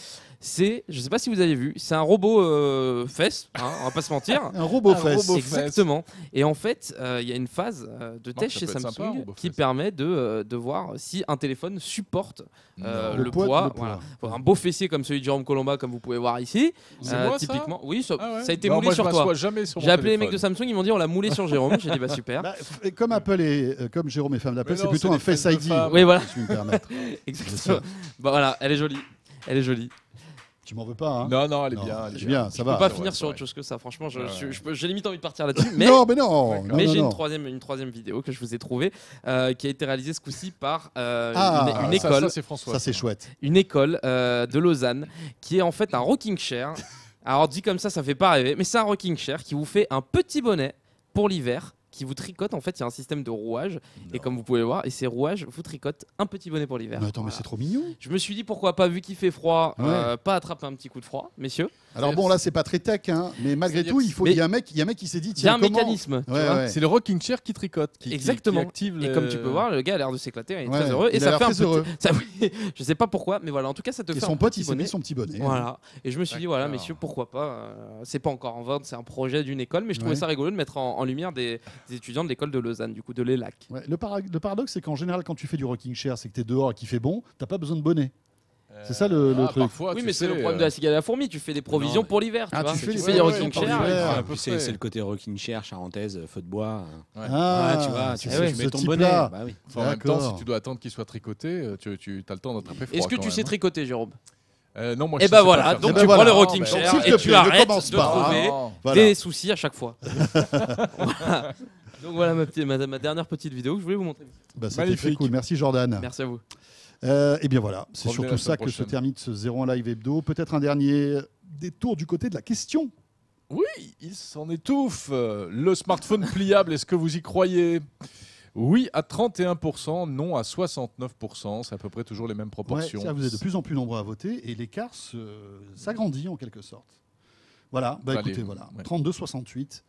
Je sais pas si vous avez vu, c'est un robot fesse, hein, on va pas se mentir. Un robot Un fesse. robot. Exactement. Et en fait, il y a une phase de ça test chez peut être sympa, un Samsung robot qui fesse. permet de voir si un téléphone supporte Non. le Le poids. poids. Voilà. Un beau fessier comme celui de Jérôme Colomba, comme vous pouvez voir ici. C'est moi, ça Typiquement, oui, ça, Ah ouais. ça a été Non, moulé moi, sur je toi. m'assois jamais sur mon J'ai appelé les mecs de téléphone. Samsung, ils m'ont dit on l'a moulé sur Jérôme. J'ai dit bah super. Bah, comme Apple et comme Jérôme est femme d'Apple, Mais c'est non, plutôt c'est un des Face fesses de ID. femmes. Oui, voilà. Si je puis me permettre. Exactement. Bah voilà, elle est jolie. Elle est jolie. Tu m'en veux pas, hein? Non, non, elle est Non, bien. Elle est c'est bien, ça Je va. peux pas c'est finir vrai, sur c'est autre chose que ça. Franchement, Ouais, ouais. j'ai limite envie de partir là-dessus. Mais Non, mais non. non, mais non, j'ai non. une troisième vidéo que je vous ai trouvée qui a été réalisée ce coup-ci par Ah, une Ça, école, c'est François. Ça, c'est chouette. de Lausanne qui est en fait un rocking chair. Alors dit comme ça fait pas rêver, mais c'est un rocking chair qui vous fait un petit bonnet pour l'hiver, qui vous tricote. En fait, il y a un système de rouage et comme vous pouvez le voir, et ces rouages vous tricotent un petit bonnet pour l'hiver. Mais attends, mais Voilà. c'est trop mignon. Je me suis dit pourquoi pas, vu qu'il fait froid, Ouais. pas attraper un petit coup de froid, messieurs. Alors bon, là, c'est pas très tech, hein, mais malgré C'est-à-dire tout, que- il y a un mec qui s'est dit, Il y a tiens, un comment mécanisme. tu Ouais, vois. ouais. C'est le rocking chair qui tricote. Exactement. Qui active Et le- comme tu peux voir, le gars a l'air de s'éclater, il est Ouais, très heureux. Et il a ça l'air fait un très heureux. petit. Oui, je sais pas pourquoi, mais voilà, en tout cas, ça te Et fait son un pote, petit il s'est mis bonnet. son petit bonnet. Voilà. Et je me suis dit, voilà, D'accord. messieurs, pourquoi pas. C'est pas encore en vente, c'est un projet d'une école, mais je trouvais Ouais. ça rigolo de mettre en lumière des étudiants de l'école de Lausanne, du coup, de l'ELAC. Ouais, le paradoxe, c'est qu'en général, quand tu fais du rocking chair, c'est que tu es dehors et qu'il fait bon, t'as pas besoin de bonnet. C'est ça le truc. Parfois, Oui, tu mais c'est sais, le problème de la cigale à la fourmi. Tu fais des provisions mais- pour l'hiver. Tu Ah, vois. tu fais Tu les- fais des ouais, rocking ouais, chairs. pour l'hiver. à En peu plus, c'est près. c'est le côté rocking chair, charentaise, feu de bois. Ah, tu vois, tu c'est sais, ce je mets ton type-là. bonnet. Bah oui. Enfin, en même temps, D'accord. si tu dois attendre qu'il soit tricoté, tu as le temps d'attraper froid. Est-ce que quand tu sais même. tricoter, Jérôme? Non, moi, Et je bah sais pas voilà, faire donc ça. ben tu prends voilà. le rocking Donc, chair s'il te et tu plaît, ne arrêtes commence de pas, hein. trouver Non. Voilà. des soucis à chaque fois. Voilà. Donc voilà ma dernière petite vidéo que je voulais vous montrer. Bah, c'était très Magnifique. cool. Merci Jordan. Merci à vous. Et bien voilà, c'est Revenez surtout la ça semaine que se prochaine. termine ce 01 Live Hebdo. Peut-être un dernier détour du côté de la question. Oui, il s'en étouffe. Le smartphone pliable, est-ce que vous y croyez? Oui à 31%, non à 69%. C'est à peu près toujours les mêmes Ouais, proportions. ça, vous êtes de plus en plus nombreux à voter et l'écart s'agrandit en quelque sorte. Voilà, bah Allez, écoutez, voilà, ouais. 32-68.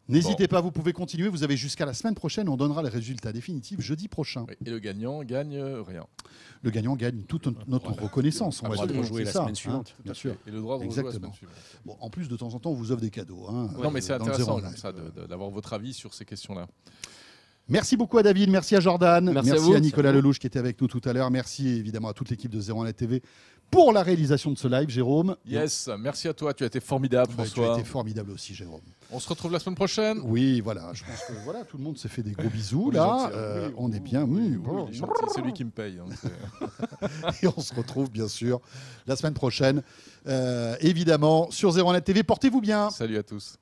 N'hésitez pas, vous pouvez continuer. Vous avez jusqu'à la semaine prochaine. On donnera les résultats définitifs jeudi prochain. Oui, et le gagnant gagne rien. Le gagnant gagne toute notre reconnaissance. On Ah, va droit se de dire, rejouer c'est la ça, semaine suivante. bien sûr. Et le droit de rejouer la Exactement. semaine suivante. Bon, en plus, de temps en temps, on vous offre des cadeaux. Hein, Non, mais c'est dans le intéressant 01 comme Live. ça d'avoir votre avis sur ces questions-là. Merci beaucoup à David, merci à Jordan, Merci à vous. Nicolas Lelouch qui était avec nous tout à l'heure, merci évidemment à toute l'équipe de 01 Net TV pour la réalisation de ce live, Jérôme. Yes, merci à toi. Tu as été formidable, Bah, tu as François. été formidable aussi, Jérôme. On se retrouve la semaine prochaine. Oui, voilà, je pense que voilà, tout le monde s'est fait des gros bisous Oh, les là. gentils, oui, On est bien, oui, bon, oui, les gentils, c'est lui qui me paye. hein, c'est- et on se retrouve bien sûr la semaine prochaine, évidemment sur 01 Net TV. Portez-vous bien. Salut à tous.